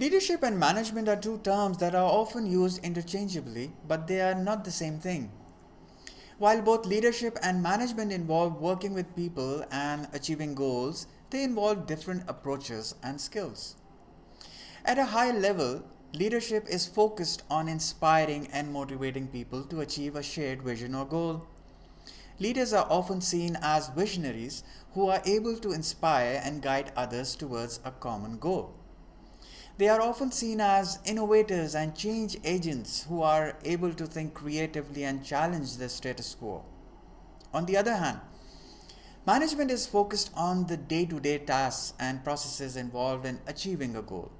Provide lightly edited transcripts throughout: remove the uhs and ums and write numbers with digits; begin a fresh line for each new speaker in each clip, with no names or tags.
Leadership and management are two terms that are often used interchangeably, but they are not the same thing. While both leadership and management involve working with people and achieving goals, they involve different approaches and skills. At a high level, leadership is focused on inspiring and motivating people to achieve a shared vision or goal. Leaders are often seen as visionaries who are able to inspire and guide others towards a common goal. They are often seen as innovators and change agents who are able to think creatively and challenge the status quo. On the other hand, management is focused on the day to day tasks and processes involved in achieving a goal.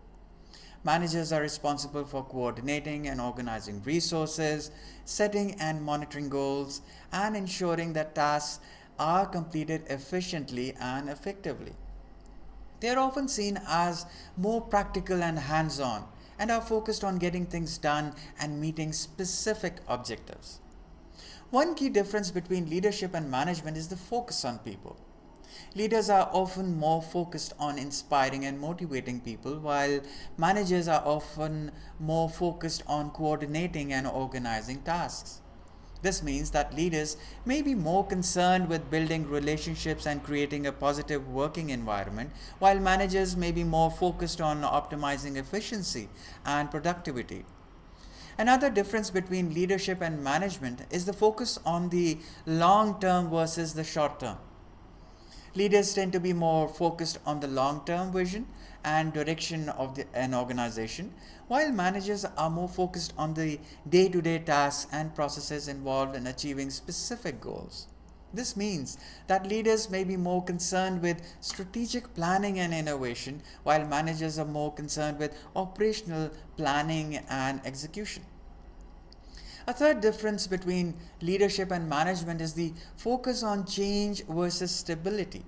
Managers are responsible for coordinating and organizing resources, setting and monitoring goals, and ensuring that tasks are completed efficiently and effectively. They are often seen as more practical and hands on and are focused on getting things done and meeting specific objectives. One key difference between leadership and management is the focus on people. Leaders are often more focused on inspiring and motivating people, while managers are often more focused on coordinating and organizing tasks. This means that leaders may be more concerned with building relationships and creating a positive working environment, while managers may be more focused on optimizing efficiency and productivity. Another difference between leadership and management is the focus on the long term versus the short term. Leaders tend to be more focused on the long term vision and direction of an organization, while managers are more focused on the day to day tasks and processes involved in achieving specific goals. This means that leaders may be more concerned with strategic planning and innovation, while managers are more concerned with operational planning and execution. A third difference between leadership and management is the focus on change versus stability.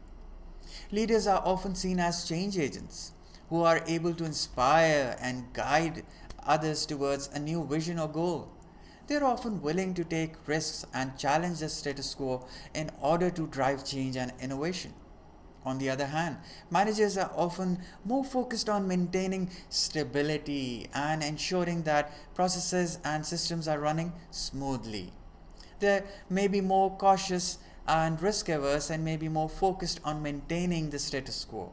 Leaders are often seen as change agents who are able to inspire and guide others towards a new vision or goal. They are often willing to take risks and challenge the status quo in order to drive change and innovation. On the other hand, managers are often more focused on maintaining stability and ensuring that processes and systems are running smoothly. They may be more cautious and risk averse and may be more focused on maintaining the status quo.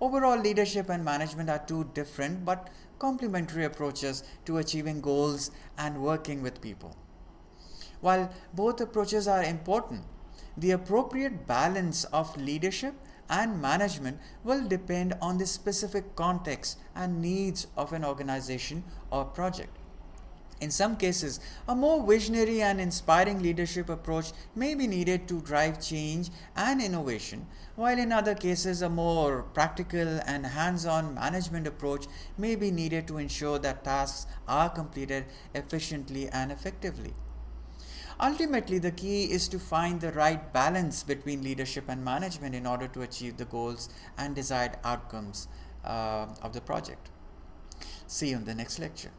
Overall, leadership and management are two different but complementary approaches to achieving goals and working with people. While both approaches are important, the appropriate balance of leadership and management will depend on the specific context and needs of an organization or project. In some cases, a more visionary and inspiring leadership approach may be needed to drive change and innovation, while in other cases, a more practical and hands on management approach may be needed to ensure that tasks are completed efficiently and effectively. Ultimately, the key is to find the right balance between leadership and management in order to achieve the goals and desired outcomes of the project. See you in the next lecture.